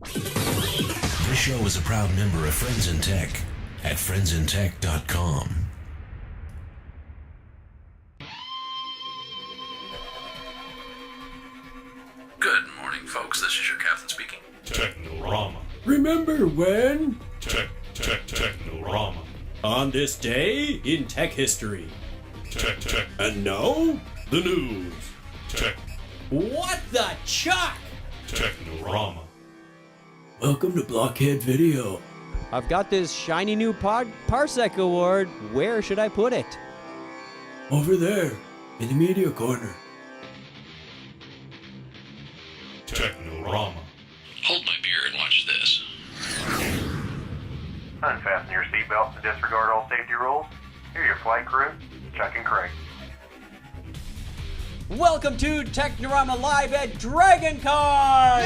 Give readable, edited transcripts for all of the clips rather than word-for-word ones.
This show is a proud member of Friends in Tech at friendsintech.com. Good morning, folks. This is your captain speaking. Technorama. Remember when? Technorama. On this day in tech history. And now, the news. What the chuck? Technorama. Welcome to Blockhead Video. I've got this shiny new Parsec award. Where should I put it? Over there, in the media corner. Technorama. Hold my beer and watch this. Unfasten your seatbelts and disregard all safety rules. Here are your flight crew, Chuck and Kreg. Welcome to Technorama Live at DragonCon!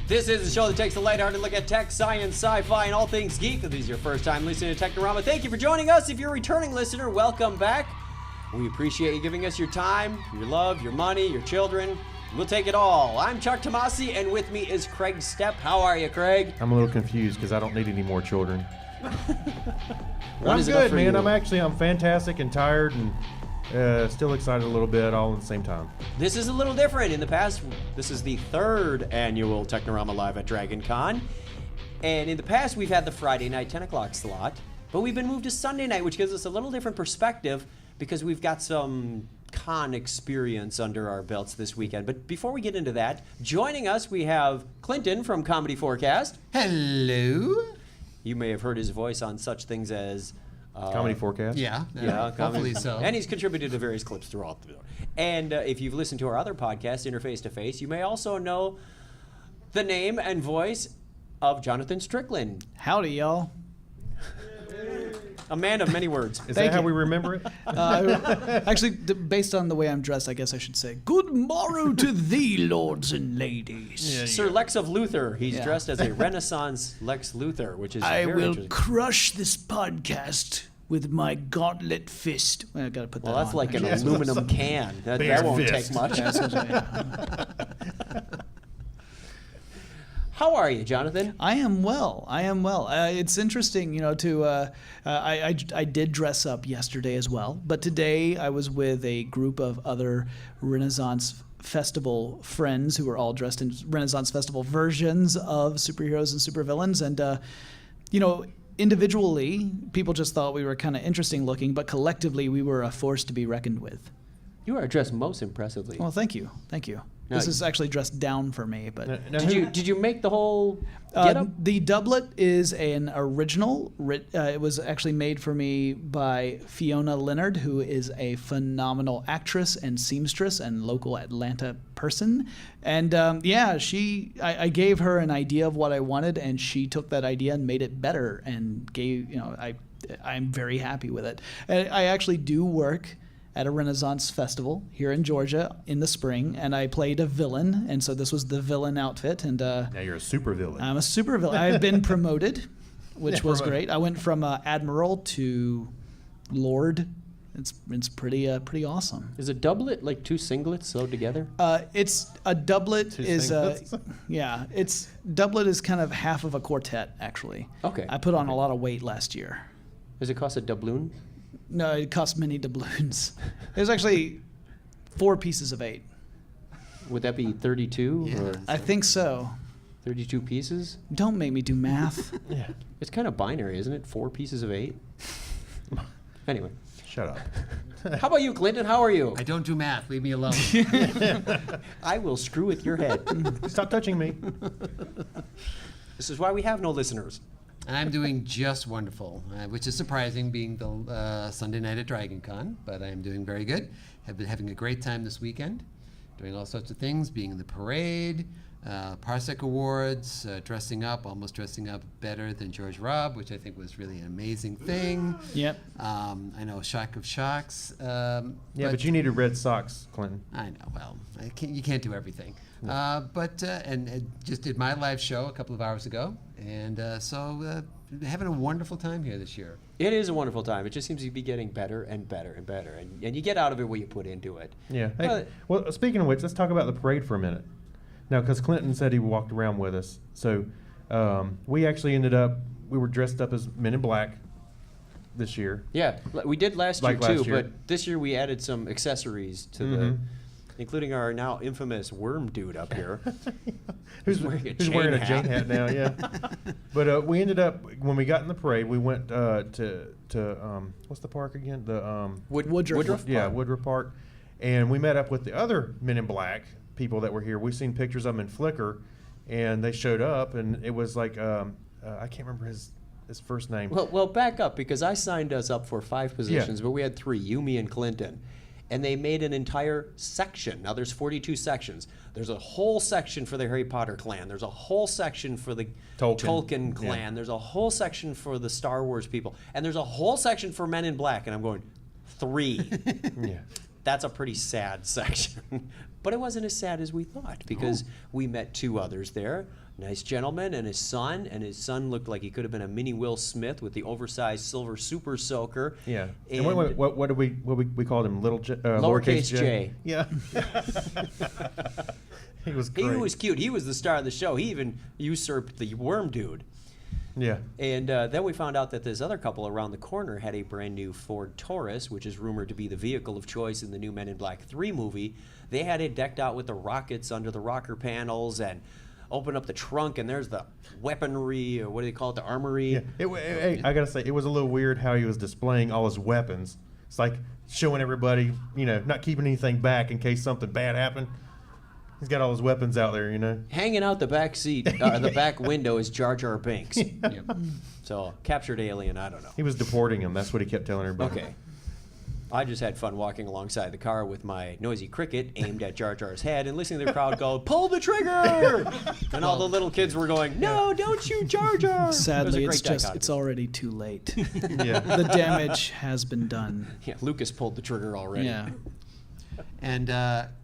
This is the show that takes a lighthearted look at tech, science, sci-fi, and all things geek. If this is your first time listening to Technorama, thank you for joining us. If you're a returning listener, welcome back. We appreciate you giving us your time, your love, your money, your children. We'll take it all. I'm Chuck Tomasi, and with me is Kreg Steppe. How are you, Kreg? I'm a little confused because I don't need any more children. One I'm is enough good, for man. you. I'm fantastic and tired and still excited a little bit all at the same time. This is a little different. In the past, this is the third annual Technorama Live at DragonCon. And in the past, we've had the Friday night 10 o'clock slot, but we've been moved to Sunday night, which gives us a little different perspective because we've got some con experience under our belts this weekend. But before we get into that, joining us, we have Clinton from Comedy Forecast. Hello. You may have heard his voice on such things as Comedy Forecast? Yeah, hopefully hopefully so. And he's contributed to various clips throughout the. And if you've listened to our other podcast, Interface to Face, you may also know the name and voice of Jonathan Strickland, Howdy, y'all. a man of many words. Is that how we remember it? Actually, based on the way I'm dressed, I guess I should say, good morrow to thee, lords and ladies. Sir Lex of Luthor. He's Yeah. dressed as a Renaissance Lex Luthor, which is I very will interesting. crush this podcast with my gauntlet fist. Well, I gotta put that Well, that's on. like an actually. aluminum can. That Bear won't fist. take much. Yeah, yeah. How are you, Jonathan? I am well. It's interesting, I did dress up yesterday as well, but today I was with a group of other Renaissance Festival friends who were all dressed in Renaissance Festival versions of superheroes and supervillains, and individually, people just thought we were kind of interesting looking, but collectively, we were a force to be reckoned with. You are dressed most impressively. Well, thank you. Now, This is actually dressed down for me, but Did you make the whole getup? the doublet is an original. It was actually made for me by Fiona Leonard, who is a phenomenal actress and seamstress and local Atlanta person. And I gave her an idea of what I wanted, and she took that idea and made it better. And I'm very happy with it. I actually do work at a Renaissance festival here in Georgia in the spring, and I played a villain, and so this was the villain outfit. And Now you're a super villain. I'm a super villain. I've been promoted, which was great. I went from admiral to lord. It's pretty awesome. Is a doublet like two singlets sewed together? It's a doublet Two is singlets? doublet is kind of half of a quartet actually. Okay. I put on a lot of weight last year. Does it cost a doubloon? No, it cost many doubloons. It was actually 4 pieces of 8. Would that be 32 or I think so. 32 pieces? Don't make me do math. Yeah. It's kind of binary, isn't it? 4 pieces of 8. Anyway, Shut up. how about you, Clinton? How are you? I don't do math. Leave me alone. I will screw with your head. Stop touching me. This is why we have no listeners. I'm doing just wonderful, which is surprising being the Sunday night at DragonCon, but I'm doing very good. Have been having a great time this weekend, doing all sorts of things, being in the parade, Parsec Awards, almost dressing up better than George Robb, which I think was really an amazing thing. Yep. I know Shock of Shocks. But you needed red socks, Clinton. I know. Well, you can't do everything. And just did my live show a couple of hours ago, and having a wonderful time here this year. It is a wonderful time. It just seems to be getting better and better and better, and you get out of it what you put into it. Yeah. Hey, well, speaking of which, let's talk about the parade for a minute. Now, because Clinton said he walked around with us, so we actually we were dressed up as Men in Black this year. Yeah, we did last year Like last too, year. but this year we added some accessories to the, including our now infamous worm dude up here. Who's wearing a Jane hat now? Yeah. But we ended up when we got in the parade, we went to what's the park again? The Woodruff. Yeah, Woodruff Park, and we met up with the other Men in Black people that were here. We've seen pictures of them in Flickr, and they showed up, and it was like I can't remember his first name. Well, back up, because I signed us up for 5 positions, but we had 3, you, me, and Clinton. And they made an entire section. Now there's 42 sections. There's a whole section for the Harry Potter clan. There's a whole section for the Tolkien clan. Yeah. There's a whole section for the Star Wars people. And there's a whole section for Men in Black. And I'm going, 3. Yeah. That's a pretty sad section. But it wasn't as sad as we thought, because we met 2 others there. Nice gentleman and his son looked like he could have been a mini Will Smith with the oversized silver super soaker. Yeah. And what did we called him? Lowercase J. Yeah. He was great. He was cute. He was the star of the show. He even usurped the worm dude. Yeah. And then we found out that this other couple around the corner had a brand new Ford Taurus, which is rumored to be the vehicle of choice in the new Men in Black 3 movie. They had it decked out with the rockets under the rocker panels, and open up the trunk, and there's the weaponry, or what do they call it, the armory. Yeah. I gotta say, it was a little weird how he was displaying all his weapons. It's like showing everybody, not keeping anything back in case something bad happened. He's got all his weapons out there, Hanging out the back seat, the back window is Jar Jar Binks. Yep. So, captured alien, I don't know. He was deporting him. That's what he kept telling everybody. Okay. I just had fun walking alongside the car with my noisy cricket aimed at Jar Jar's head and listening to the crowd go, "Pull the trigger!" And all the little kids were going, "No, don't shoot Jar Jar!" Sadly, it's already too late. Yeah. The damage has been done. Yeah, Lucas pulled the trigger already. Yeah. And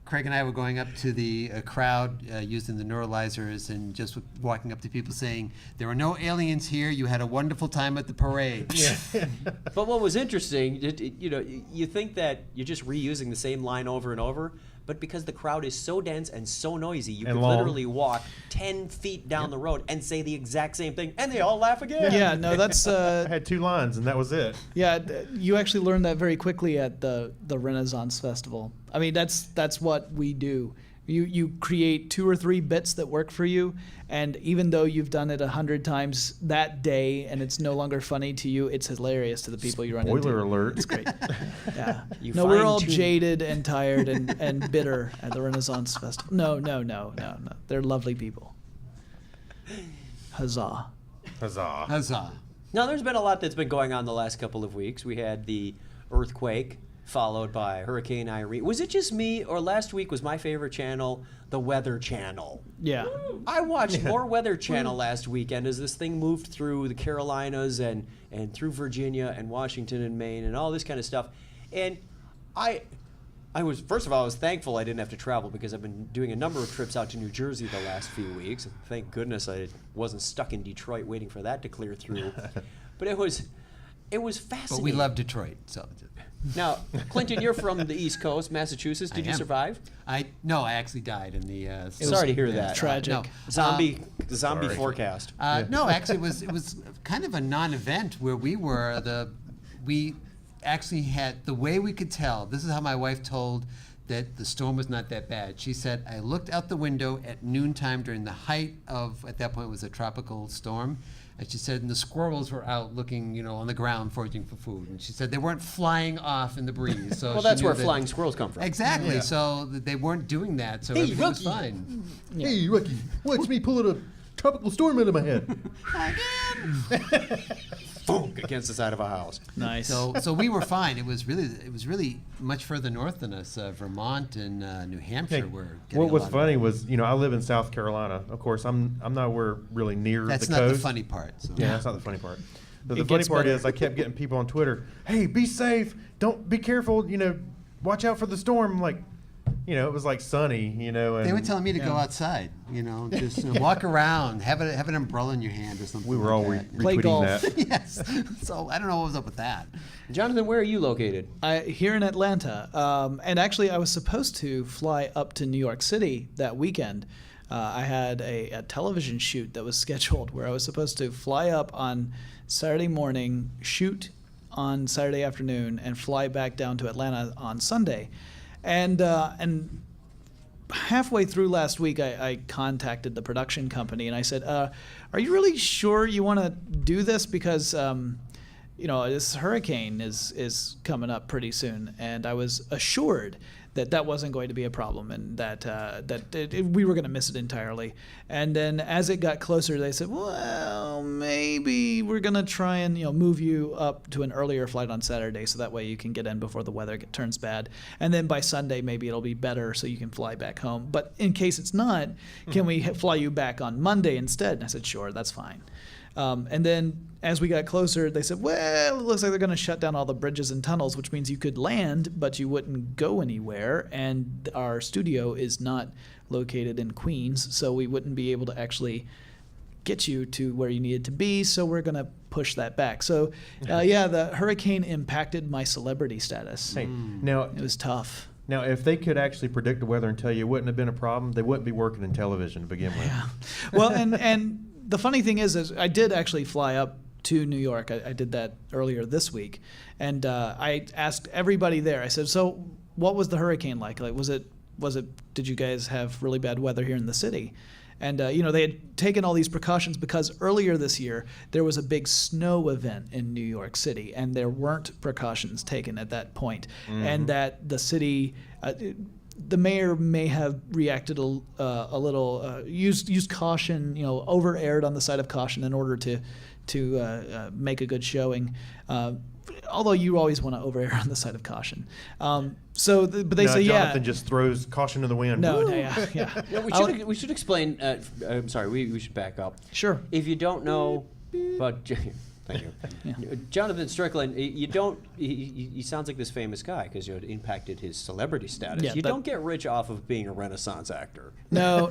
Craig and I were going up to the crowd using the neuralizers and just walking up to people saying, "There were no aliens here. You had a wonderful time at the parade." Yeah. But what was interesting, you think that you're just reusing the same line over and over, but because the crowd is so dense and so noisy, you could literally walk 10 feet down the road and say the exact same thing, and they all laugh again. Yeah, no, that's... I had 2 lines, and that was it. Yeah, you actually learned that very quickly at the Renaissance Festival. I mean, that's what we do. You create 2 or 3 bits that work for you, and even though you've done it 100 times that day and it's no longer funny to you, it's hilarious to the people you run into. Spoiler alert. It's great. Yeah. We're all jaded and tired and bitter at the Renaissance Festival. No. They're lovely people. Huzzah. Huzzah. Huzzah. Now, there's been a lot that's been going on the last couple of weeks. We had the earthquake, followed by Hurricane Irene. Was it just me, or last week was my favorite channel, the Weather Channel? Yeah. I watched more Weather Channel last weekend as this thing moved through the Carolinas and through Virginia and Washington and Maine and all this kind of stuff. And I was, first of all, I was thankful I didn't have to travel, because I've been doing a number of trips out to New Jersey the last few weeks. Thank goodness I wasn't stuck in Detroit waiting for that to clear through. But it was fascinating. But we love Detroit, so... Now, Clinton, you're from the East Coast, Massachusetts. Did you survive? No, I actually died in the... Sorry to hear that. Tragic. No. Zombie forecast. No, actually, it was kind of a non-event where we actually had, the way we could tell, this is how my wife told that the storm was not that bad. She said, "I looked out the window at noontime during the height of, at that point it was a tropical storm, and she said, and the squirrels were out looking, on the ground foraging for food. And she said they weren't flying off in the breeze. So well, that's where flying squirrels come from. Exactly. Yeah. So they weren't doing that. So everything was fine. Yeah. Hey, Rookie, watch me pulling a tropical storm out of my head. Again. Funk against the side of a house. Nice. So we were fine. It was really much further north than us. Vermont and New Hampshire were. What was funny was, I live in South Carolina. Of course, I'm nowhere really near the coast. That's not the funny part. So. Yeah, that's not the funny part. But the funny part is, I kept getting people on Twitter, "Hey, be safe. Don't be careful. Watch out for the storm." I'm like, it was like sunny, and They were telling me to go outside, just walk around, have an umbrella in your hand or something. we were all like that. Play retweeting golf. that. Yes. So I don't know what was up with that. Jonathan, where are you located? Here in Atlanta. And actually, I was supposed to fly up to New York City that weekend. I had a television shoot that was scheduled where I was supposed to fly up on Saturday morning, shoot on Saturday afternoon, and fly back down to Atlanta on Sunday. And halfway through last week, I contacted the production company and I said, "Are you really sure you want to do this? Because this hurricane is coming up pretty soon." And I was assured that wasn't going to be a problem and that we were going to miss it entirely. And then as it got closer, they said, "Well, maybe we're going to try and move you up to an earlier flight on Saturday, so that way you can get in before the weather turns bad. And then by Sunday, maybe it'll be better, so you can fly back home. But in case it's not, can we fly you back on Monday instead?" And I said, "Sure, that's fine." And then as we got closer, they said, "Well, it looks like they're going to shut down all the bridges and tunnels, which means you could land, but you wouldn't go anywhere. And our studio is not located in Queens, so we wouldn't be able to actually get you to where you needed to be, so we're going to push that back." So, the hurricane impacted my celebrity status. Hey, now, It was tough. Now, if they could actually predict the weather and tell you it wouldn't have been a problem, they wouldn't be working in television to begin with. Yeah. Well, and the funny thing is I did actually fly up to New York. I did that earlier this week, and I asked everybody there. I said, "So, what was the hurricane like? Like, was it? Did you guys have really bad weather here in the city?" And they had taken all these precautions because earlier this year there was a big snow event in New York City, and there weren't precautions taken at that point, and that the city. The mayor may have reacted a little, used caution, over-erred on the side of caution in order to make a good showing. Although you always want to over-err on the side of caution. But they say, Jonathan just throws caution to the wind. Yeah, we should explain. I'm sorry, we should back up. Sure. If you don't know, but thank you. Yeah. Jonathan Strickland, he sounds like this famous guy because it impacted his celebrity status. Yeah, you don't get rich off of being a Renaissance actor. No.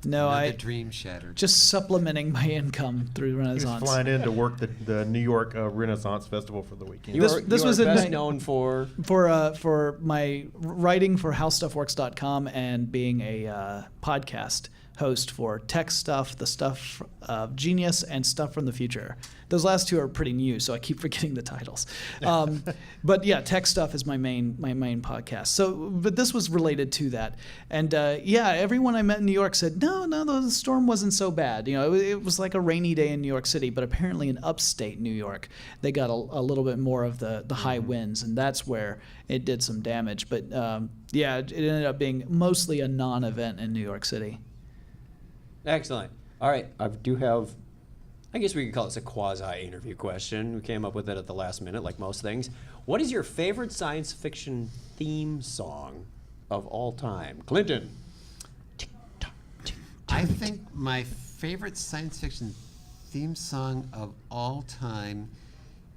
Another dream shattered. Just supplementing my income through He was Renaissance. flying in to work the New York Renaissance Festival for the weekend. You are best known for my writing for HowStuffWorks.com and being a podcast host for Tech Stuff, The Stuff of Genius, and Stuff from the Future. Those last two are pretty new, so I keep forgetting the titles. But yeah, Tech Stuff is my main podcast. So, but this was related to that, and everyone I met in New York said, no, the storm wasn't so bad. It was like a rainy day in New York City, but apparently in upstate New York, they got a little bit more of the high winds, and that's where it did some damage. But it ended up being mostly a non-event in New York City. Excellent. All right, I guess we could call this a quasi-interview question. We came up with it at the last minute, like most things. What is your favorite science fiction theme song of all time? Clinton. I think my favorite science fiction theme song of all time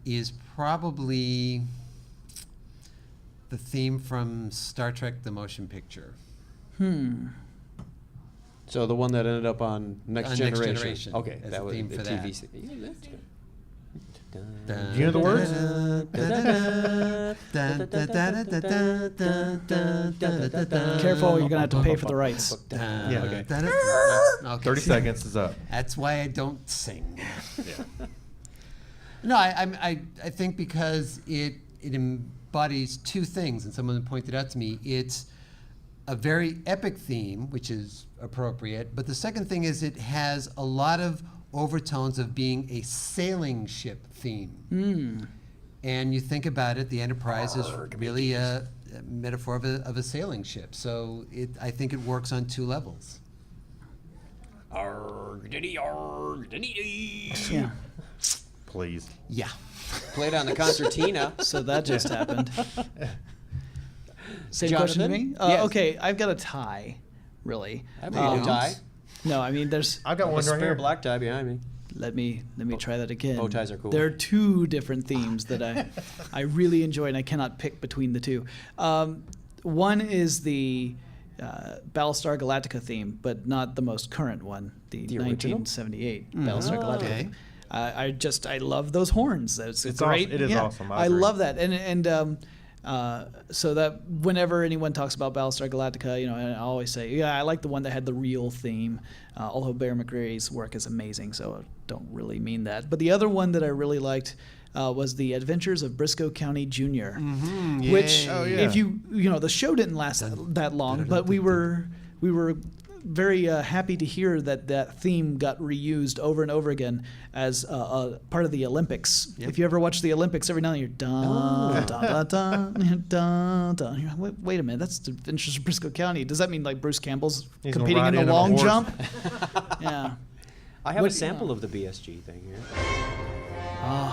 is probably the theme from Star Trek: The Motion Picture. So the one that ended up on Next Generation. Okay, As that a was theme the for TV. that. Yeah, that's good. Do you know the words? Careful, you're gonna have to pay for the rights. Yeah. Okay. 30 seconds is up. That's why I don't sing. No, I think because it embodies two things, and someone pointed out to me, it's a very epic theme, which is appropriate, but the second thing is it has a lot of overtones of being a sailing ship theme. And you think about it, the Enterprise is really a metaphor of a sailing ship. So I think it works on two levels. Yeah. Please. Yeah. Played on the concertina. So that just happened. Same question to me? Yes. Okay, I've got a tie, really. I have a bow tie. No, I mean, there's. I've got A one right spare here. black tie behind me. Let me try that again. Bow ties are cool. There are two different themes that I really enjoy, and I cannot pick between the two. one is the Battlestar Galactica theme, but not the most current one, the original? 1978 Battlestar Galactica. Okay. I love those horns. It's great. Awesome. It is awesome. I I agree. love that, and so that whenever anyone talks about Battlestar Galactica, and I always say, yeah, I like the one that had the real theme. Although Bear McCreary's work is amazing, so I don't really mean that. But the other one that I really liked was The Adventures of Briscoe County Jr., which, if you the show didn't last that long, but we were very happy to hear that theme got reused over and over again as part of the Olympics. If you ever watch the Olympics, every now and then you're dun dun dun dun dun. You're like, wait a minute, that's the Adventures of Briscoe County. Does that mean like Bruce Campbell's He's competing gonna in ride the in on a long horse. jump? Yeah. I have What- a sample of the BSG thing here.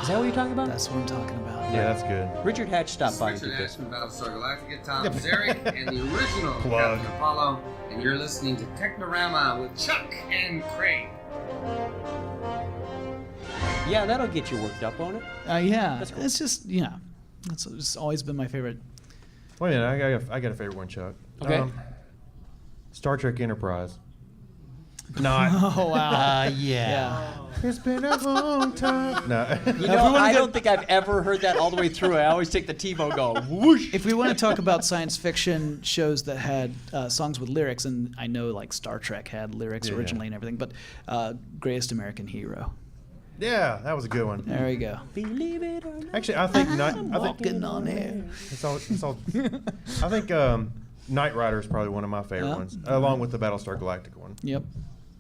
Is that what you're talking about? That's what I'm talking about. Yeah, that's good. Richard Hatch stopped by and Richard did Hatch this. from Battlestar Galactica, Tom Zarek, and the original Plug. Captain Apollo, and you're listening to Technorama with Chuck and Craig. Yeah, that'll get you worked up on it. Yeah. That's cool. It's just that's it's always been my favorite. Wait a minute, I got a favorite one, Chuck. Okay. Star Trek Enterprise. Not. Oh wow. Yeah. It's been a long time. No. You know, I don't think I've ever heard that all the way through. I always take the TiVo go whoosh. If we want to talk about science fiction shows that had songs with lyrics, and I know like Star Trek had lyrics Yeah. originally and everything, but Greatest American Hero. Yeah, that was a good one. There we go. Believe it or not. Actually, I think Walking on air. it's all. I think Knight Rider is probably one of my favorite Yeah. ones, along with the Battlestar Galactica one. Yep.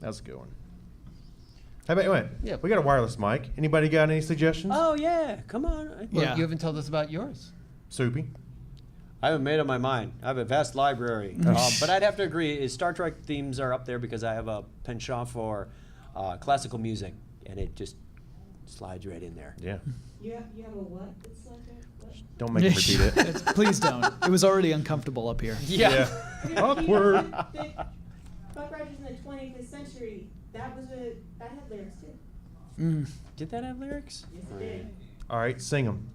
That's a good one. How about wait? Yeah. We got a wireless mic. Anybody got any suggestions? Oh yeah, come on. Well, Yeah. you haven't told us about yours. Soupy. I haven't made up my mind. I have a vast library, but I'd have to agree. Is Star Trek themes are up there because I have a penchant for classical music, and it just slides right in there. Yeah. You have a what? It's like a what? Don't make him repeat it. Please don't. It was already uncomfortable up here. Yeah. Awkward. Buck Rogers in the 20th century. That had lyrics too. Did that have lyrics? Yes, it did. All right, sing them.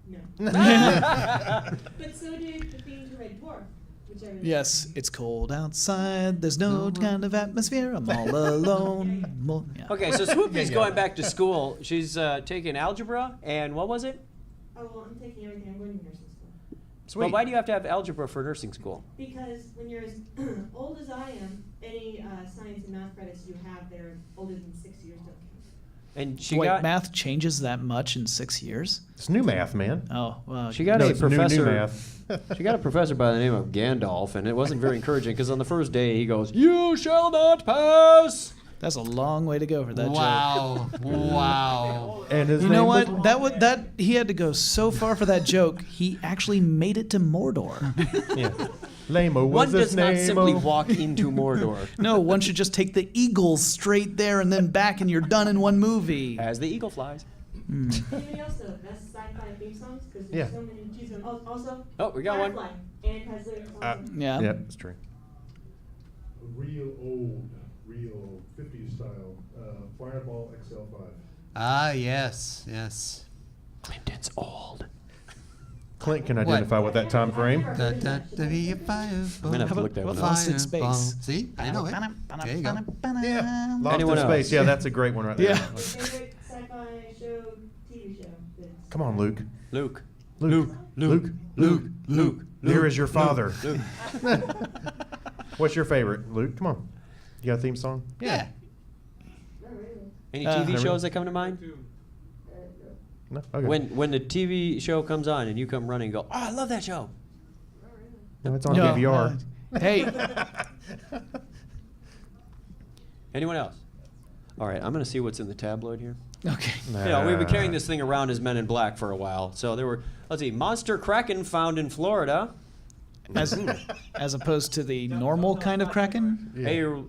No. But so did the theme to Red Dwarf, which I really Yes, it's cold outside. There's no kind of atmosphere. I'm all alone. Yeah. Okay, so Swoopy's going back to school. She's taking algebra, and what was it? Oh, well, I'm taking everything. I'm going to nursing school. Sweet. Well, why do you have to have algebra for nursing school? Because when you're as old as I am, any science and math credits you have, they're older than 6 years don't count. And she Wait, got math changes that much in 6 years? It's new math, man. Oh, well. she got No, a it's professor. new math. She got a professor by the name of Gandalf, and it wasn't very encouraging because on the first day he goes, "You shall not pass." That's a long way to go for that joke. Wow. Wow. And his You know name what? That he had to go so far for that joke. He actually made it to Mordor. Yeah. Lamo was One his does not name. simply walk into Mordor. No, one should just take the eagles straight there and then back, and you're done in one movie. As the eagle flies. Anybody else know best sci-fi theme songs? Because there's Yeah. so many to choose from. Also, Oh, we got one. Firefly, and it has lyrics also. Yeah. Yeah, that's true. Real old, real 50s style Fireball XL5. Ah, yes. Yes. Clinton's old. Clint can identify with that time frame. Da, da, da, be a fireball. I'm gonna have to look that one up. Lost in Fireball. Space. See? I know it. There you go. Yeah. Lost Anyone in else? Space. Yeah, that's a great one right there. Yeah. Favorite sci-fi show, TV show. That's Come on, Luke. Luke. Luke. Luke. Here is your father. What's your favorite, Luke? Come on. You got a theme song? Yeah. not really. Any TV never- shows that come to mind? No. Okay. When the TV show comes on and you come running and go, "Oh, I love that show." No, it's on No, DVR. Hey, Anyone else? All right, I'm gonna see what's in the tabloid here. okay. You know, we've been carrying this thing around as Men in Black for a while. So there were, let's see, monster kraken found in Florida. As opposed to the normal kind of kraken?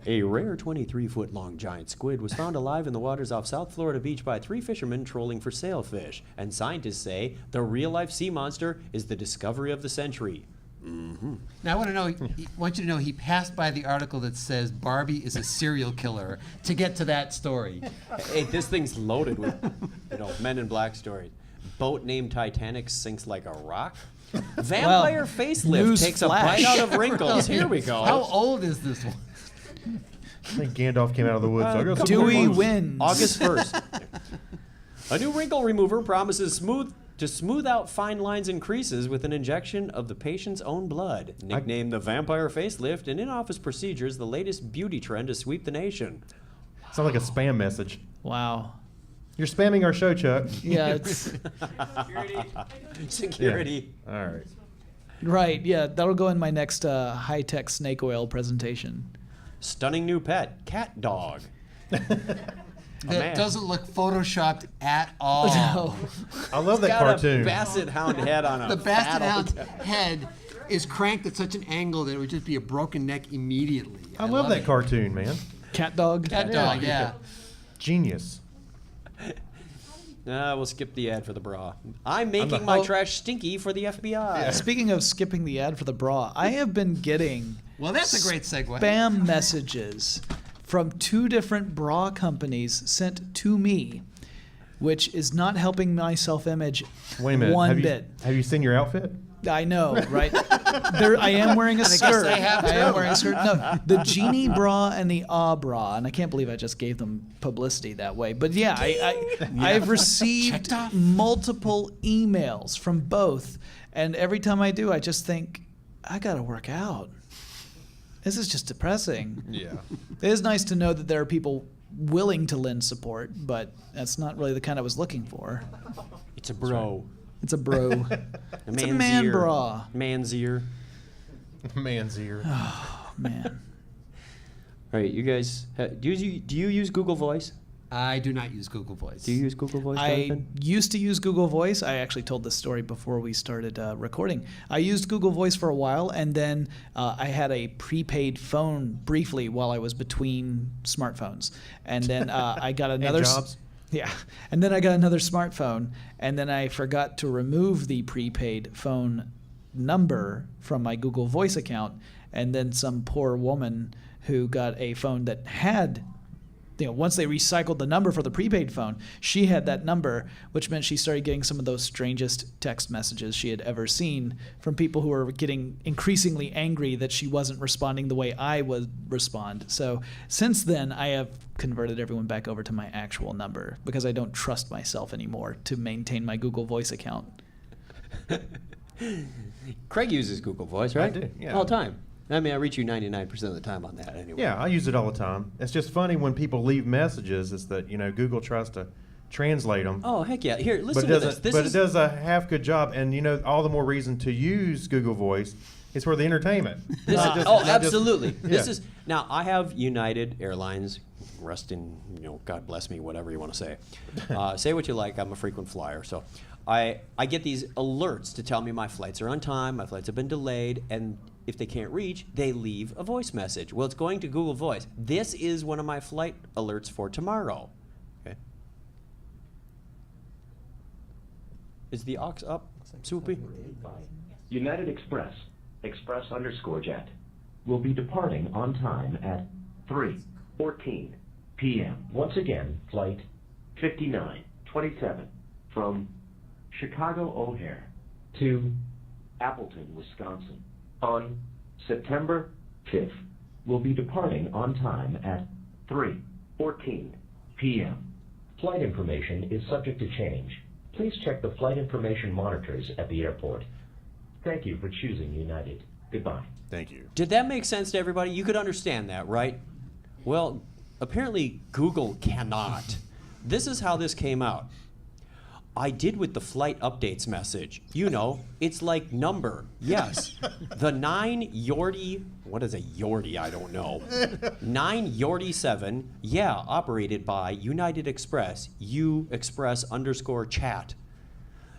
A rare 23-foot long giant squid was found alive in the waters off South Florida Beach by 3 fishermen trolling for sailfish. And scientists say the real-life sea monster is the discovery of the century. Now I want to know. Want you to know he passed by the article that says Barbie is a serial killer to get to that story. Hey, this thing's loaded with, Men in Black stories. Boat named Titanic sinks like a rock. Vampire facelift News takes flash. a bite out of wrinkles. Here we go. How old is this one? I think Gandalf came out of the woods. I got some Dewey more. wins. August 1st. A new wrinkle remover promises to smooth out fine lines and creases with an injection of the patient's own blood. Nicknamed the Vampire Facelift, and in-office procedures, the latest beauty trend to sweep the nation. Sounds like a spam message. Wow. You're spamming our show, Chuck. Yeah, it's Security. Yeah. All right. right. Yeah, that'll go in my next high-tech snake oil presentation. Stunning new pet, cat dog. That man. doesn't look photoshopped at all. No. I love that Got cartoon. a basset hound head on a The basset fat hound's old- head is cranked at such an angle that it would just be a broken neck immediately. I love that it. cartoon, man. Cat dog. Cat dog, yeah. Genius. We'll skip the ad for the bra. I'm making my trash stinky for the FBI. Speaking of skipping the ad for the bra, I have been getting Well, that's a great segue. spam messages from 2 different bra companies sent to me, which is not helping my self-image Wait a minute. one bit. Have you seen your outfit? I know, right? I am wearing a skirt. they have I am too. wearing a skirt. No, the Genie bra and the Ah bra, and I can't believe I just gave them publicity that way. But yeah, I've received multiple emails from both, and every time I do, I just think, I gotta work out. This is just depressing. Yeah. It is nice to know that there are people willing to lend support, but that's not really the kind I was looking for. It's a bro. It's a bro. It's a man ear. bra. Man's ear. Man's ear. Oh, man. All right, you guys, do you use Google Voice? I do not use Google Voice. Do you use Google Voice, I Jonathan? used to use Google Voice. I actually told this story before we started recording. I used Google Voice for a while, and then I had a prepaid phone briefly while I was between smartphones. And then I got another... jobs. Yeah. And then I got another smartphone, and then I forgot to remove the prepaid phone number from my Google Voice account, and then some poor woman who got a phone that had, once they recycled the number for the prepaid phone, she had that number, which meant she started getting some of those strangest text messages she had ever seen from people who were getting increasingly angry that she wasn't responding the way I would respond. So since then, I have converted everyone back over to my actual number because I don't trust myself anymore to maintain my Google Voice account. Craig uses Google Voice, right? I do, yeah. All the time. I mean, I reach you 99% of the time on that anyway. Yeah, I use it all the time. It's just funny when people leave messages. It's that Google tries to translate them. Oh, heck yeah. Here, But listen it to doesn't. this. But it does a half good job, and all the more reason to use Google Voice is for the entertainment. This Not is, just- oh, not just- absolutely. This yeah. is now. I have United Airlines. Rest in, God bless me, whatever you want to say. Say what you like. I'm a frequent flyer, so I get these alerts to tell me my flights are on time, my flights have been delayed, and if they can't reach, they leave a voice message. Well, it's going to Google Voice. This is one of my flight alerts for tomorrow. Okay. Is the aux up, Soupy? United Express, Express_jet, will be departing on time at 3:14 p.m. Once again, flight 5927 from Chicago O'Hare to Appleton, Wisconsin, on September 5th, will be departing on time at 3:14 p.m. Flight information is subject to change. Please check the flight information monitors at the airport. Thank you for choosing United. Goodbye. Thank you. Did that make sense to everybody? You could understand that, right? Well, apparently Google cannot. This is how this came out. I did with the flight updates message. It's like number. Yes. The 9 Yorty, what is a Yorty? I don't know. 9 Yorty 7, yeah, operated by United Express, U_chat.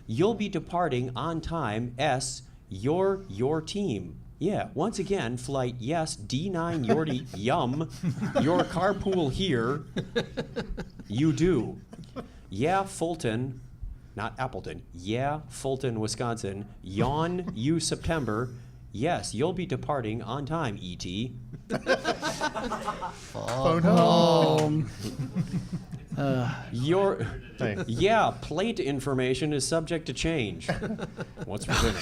You'll be departing on time, S, your team. Yeah, once again, flight yes, D9 Yorty, yum, your carpool here, you do. Yeah, Fulton, not Appleton, yeah, Fulton, Wisconsin, yawn, you September, yes, you'll be departing on time, E.T. Phone home. Your Hey. plate information is subject to change. What's for dinner?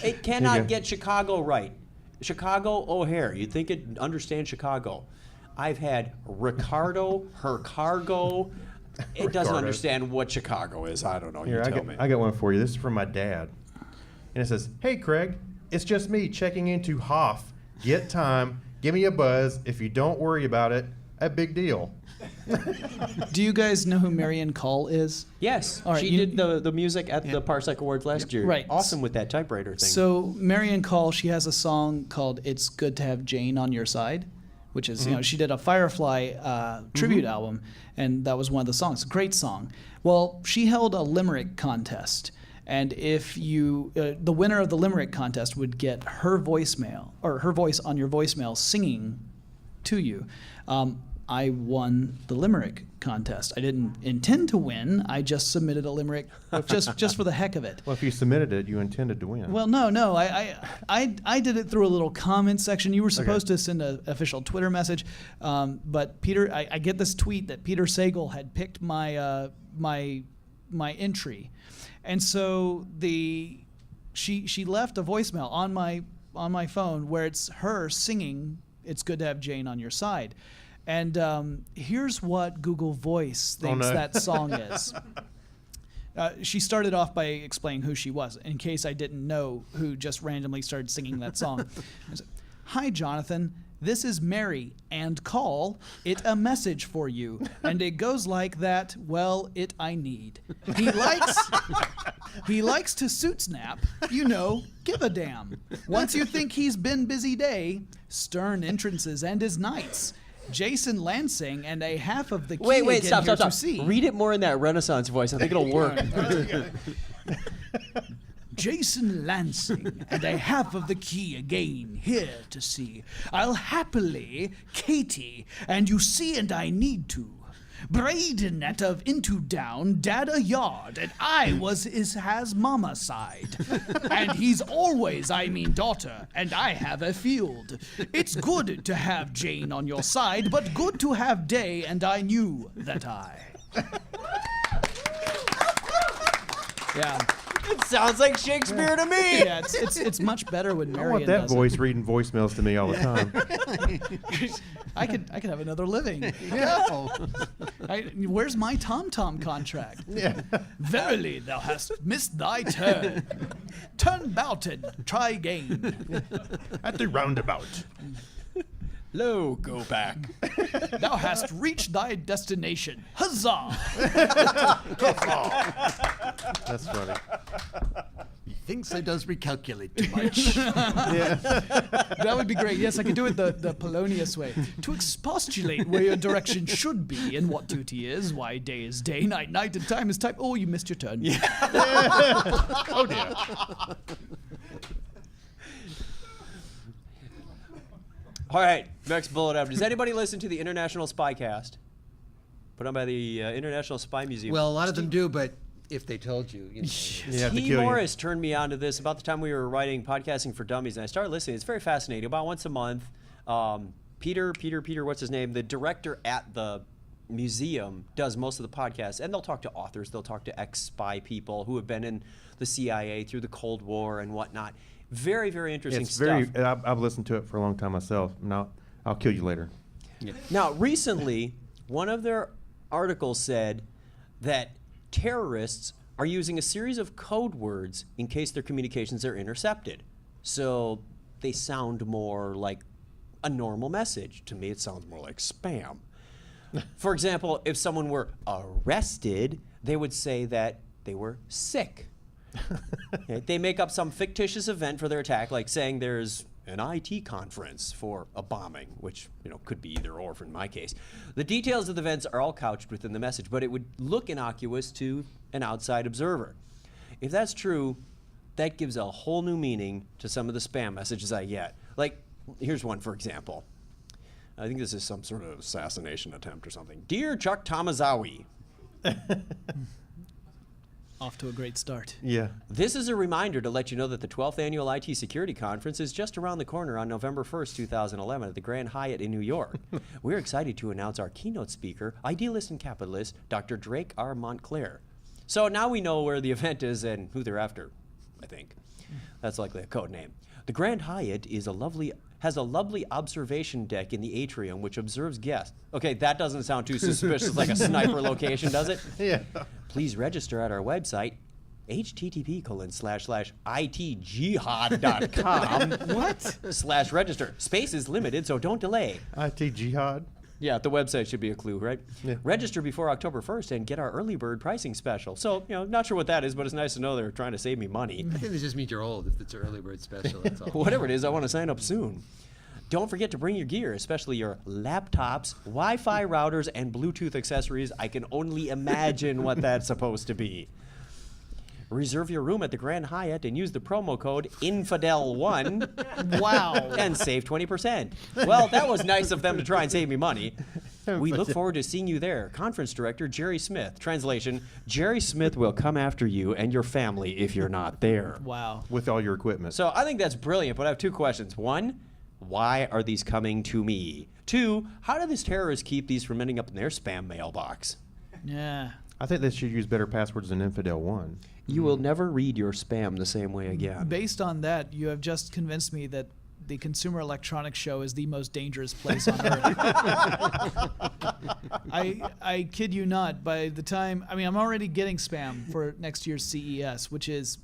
It cannot get Chicago right. Chicago O'Hare. You'd think it'd understand Chicago. I've had Ricardo, her cargo. It doesn't Ricardo. understand what Chicago is. I don't know. Here, You I tell got, me. I got one for you. This is from my dad. And it says, "Hey, Craig, it's just me checking into Hoff. Get time. Give me a buzz. If you don't worry about it, a big deal." Do you guys know who Marion Call is? Yes, All right, she you- did the music at the Parsec Awards last year. Right. Awesome with that typewriter thing. So Marion Call, she has a song called "It's Good to Have Jane on Your Side," which is, you know, she did a Firefly tribute album, and that was one of the songs. Great song. Well, she held a limerick contest, and if you, the winner of the limerick contest would get her voicemail, or her voice on your voicemail singing to you. I won the limerick contest. I didn't intend to win. I just submitted a limerick just for the heck of it. Well, if you submitted it, you intended to win. Well, no. I did it through a little comment section. You were supposed to send an official Twitter message, but Peter, I get this tweet that Peter Sagal had picked my my entry, and so she left a voicemail on my phone where it's her singing "It's Good to Have Jane on Your Side," and here's what Google Voice thinks that song is. She started off by explaining who she was, in case I didn't know who just randomly started singing that song. I said, "Hi, Jonathan. This is Mary, and call it a message for you. And it goes like that, well, it I need. He likes to suit snap, you know, give a damn. Once you think he's been busy day, stern entrances and his nights. Jason Lansing and a half of the key Wait, again stop. here to see." Read it more in that Renaissance voice. I think it'll work. Jason Lansing and a half of the key again here to see. I'll happily, Katie, and you see and I need to. Braden at of into down, dad a yard, and I was has mama side. And he's always, I mean daughter, and I have a field. It's good to have Jane on your side, but good to have day, and I knew that I. Yeah. It sounds like Shakespeare to me. Yeah, it's much better when I Marion want that does voice reading voicemails to me all the time. it. I could have another living. Where's my TomTom contract? Yeah. Verily, thou hast missed thy turn. Turn bout and try again. At the roundabout. Lo, go back. Thou hast reached thy destination. Huzzah! That's funny. He thinks I does recalculate too much. That would be great. Yes, I could do it the Polonius way. To expostulate where your direction should be and what duty is, why day is day, night, and time is time. Oh, you missed your turn. Yeah. Oh, dear. All right, next bullet up. Does anybody listen to the International Spycast? Put on by the International Spy Museum. Well, a lot of them do, but if they told you, you know. You have to T. kill you. Morris turned me on to this about the time we were writing Podcasting for Dummies, and I started listening. It's very fascinating. About once a month, Peter, what's his name? The director at the museum does most of the podcasts, and they'll talk to authors. They'll talk to ex-spy people who have been in the CIA through the Cold War and whatnot. Very, very interesting It's stuff. very. I've listened to it for a long time myself. Now I'll kill you later. Yeah. Now, recently, one of their articles said that terrorists are using a series of code words in case their communications are intercepted. So they sound more like a normal message. To me, it sounds more like spam. For example, if someone were arrested, they would say that they were sick. Okay, they make up some fictitious event for their attack, like saying there's an IT conference for a bombing, which could be either or in my case. The details of the events are all couched within the message, but it would look innocuous to an outside observer. If that's true, that gives a whole new meaning to some of the spam messages I get. Like, here's one, for example. I think this is some sort of assassination attempt or something. Dear Chuck Tomazawi. Off to a great start. Yeah. This is a reminder to let you know that the 12th Annual IT Security Conference is just around the corner on November 1st, 2011 at the Grand Hyatt in New York. We're excited to announce our keynote speaker, idealist and capitalist, Dr. Drake R. Montclair. So now we know where the event is and who they're after, I think. That's likely a code name. The Grand Hyatt has a lovely observation deck in the atrium which observes guests. Okay, that doesn't sound too suspicious like a sniper location, does it? Yeah. Please register at our website, http://itjihad.com. What? /register. Space is limited, so don't delay. IT Jihad? Yeah, the website should be a clue, right? Yeah. Register before October 1st and get our early bird pricing special. So, not sure what that is, but it's nice to know they're trying to save me money. I think they just mean you're old if it's an early bird special. That's all. Whatever it is, I want to sign up soon. Don't forget to bring your gear, especially your laptops, Wi-Fi routers, and Bluetooth accessories. I can only imagine what that's supposed to be. Reserve your room at the Grand Hyatt and use the promo code INFIDEL1. Wow. And save 20%. Well, that was nice of them to try and save me money. We look forward to seeing you there. Conference Director Jerry Smith. Translation, Jerry Smith will come after you and your family if you're not there. Wow. With all your equipment. So I think that's brilliant, but I have two questions. One, why are these coming to me? Two, how do these terrorists keep these from ending up in their spam mailbox? Yeah. I think they should use better passwords than Infidel1. You will never read your spam the same way again. Based on that, you have just convinced me that the Consumer Electronics Show is the most dangerous place on earth. I kid you not. By the time, I'm already getting spam for next year's CES, which is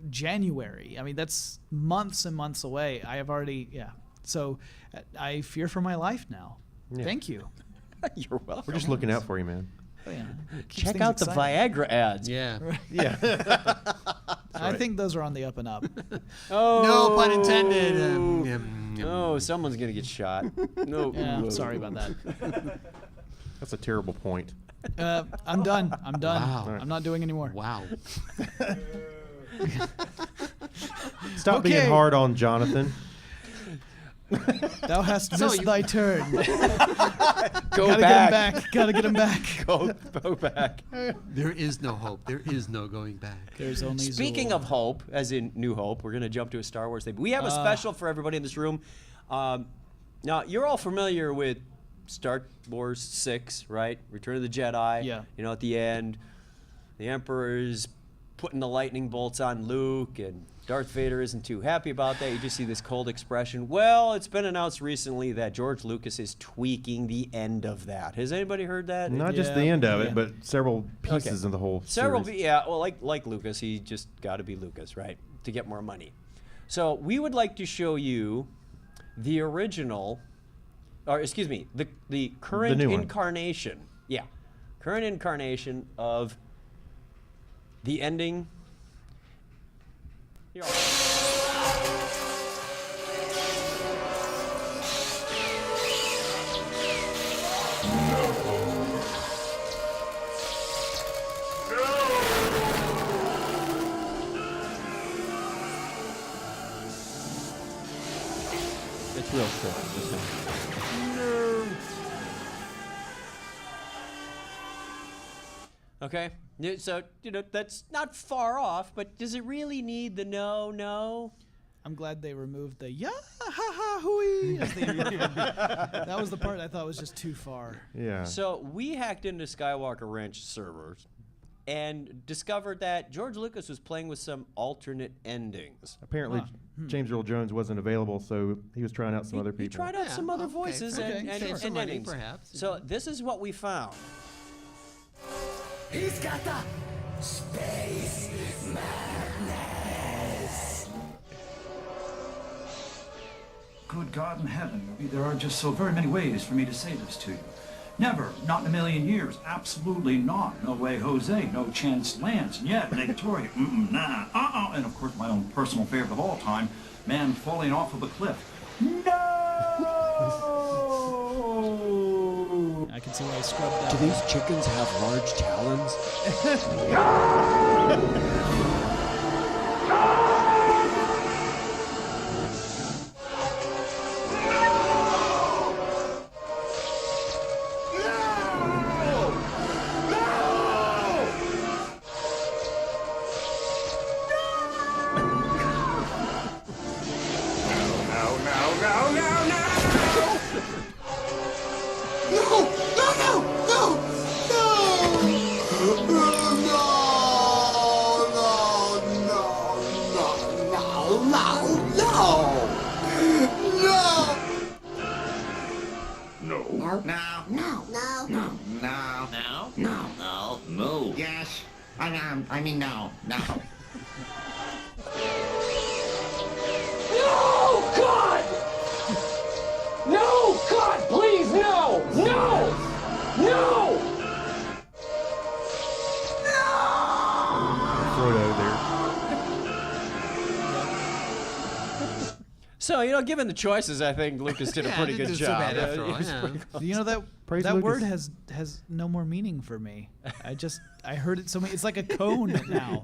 January. That's months and months away. I have already, So I fear for my life now. Yeah. Thank you. You're welcome. We're just looking out for you, man. Oh, yeah. Check out the Viagra ads. Yeah. Yeah. I think those are on the up and up. Oh, No pun intended. Oh, someone's going to get shot. No. Yeah, sorry about that. That's a terrible point. I'm done. I'm done. Wow. I'm not doing anymore. Wow. Stop being hard on Jonathan. Thou hast missed thy turn. Go back. Gotta get him back. Go back. There is no hope. There is no going back. There's only Speaking Zool. of hope, as in New Hope, we're going to jump to a Star Wars thing. We have a special for everybody in this room. Now, you're all familiar with Star Wars 6, right? Return of the Jedi. Yeah. At the end, the Emperor's putting the lightning bolts on Luke, and Darth Vader isn't too happy about that. You just see this cold expression. Well, it's been announced recently that George Lucas is tweaking the end of that. Has anybody heard that? Not just the end of it, but several pieces of the whole series. series. Well, like Lucas, he just got to be Lucas, right? To get more money. So we would like to show you the original, or excuse me, the current new one. incarnation. Yeah, current incarnation of the ending. Here. It's real tricky. No. Okay, so that's not far off, but does it really need the no? I'm glad they removed the ha ha hooey. That was the part I thought was just too far. Yeah. So we hacked into Skywalker Ranch servers and discovered that George Lucas was playing with some alternate endings. Apparently, James Earl Jones wasn't available, so he was trying out some other people. He tried out some other voices and some money, endings. perhaps. So this is what we found. He's got the space madness. Good God in heaven, there are just so very many ways for me to say this to you. Never, not in a million years, absolutely not. No way, Jose, no chance, Lance, and yet, Victoria, nah, and of course my own personal favorite of all time, man falling off of a cliff. No! I can see why I scrubbed that. Do these chickens have large talons? No. No. No. No. No. No. No. No. No. No. No. Yes. I mean no. No. No! God! No! God, please, no! No! No! Frodo there. So, given the choices, I think Lucas did a pretty good job. So bad after all. It was Yeah. pretty close. You know that Praise that Lucas. word has no more meaning for me. I heard it so many. It's like a cone now.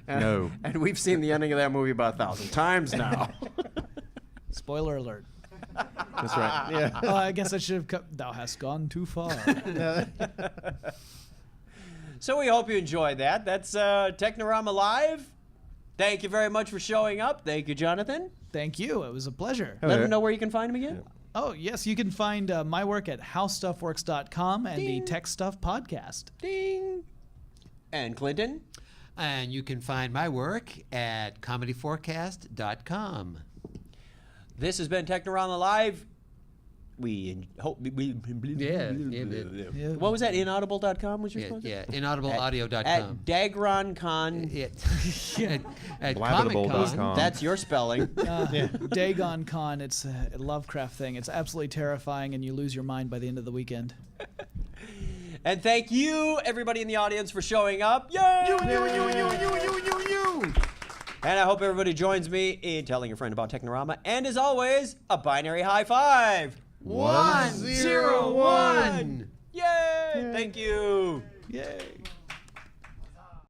No. And we've seen the ending of that movie about 1,000 times now. Spoiler alert. That's right. Yeah. Oh, I guess I should have cut. Thou hast gone too far. So we hope you enjoyed that. That's Technorama Live. Thank you very much for showing up. Thank you, Jonathan. Thank you. It was a pleasure. Let them know where you can find him again. Oh, yes. You can find my work at howstuffworks.com and the Tech Stuff podcast. Ding. And Clinton? And you can find my work at comedyforecast.com. This has been Technorama Live. We hope. Yeah. What was that? Inaudible.com was your Yeah, sponsor? yeah, inaudibleaudio.com. At DragonCon. At Blabberable.com. That's your spelling. Dagon Con, it's a Lovecraft thing. It's absolutely terrifying, and you lose your mind by the end of the weekend. And thank you, everybody in the audience, for showing up. Yay! You. And I hope everybody joins me in telling a friend about Technorama. And as always, a binary high five. 101. Yay! Thank you. Yay.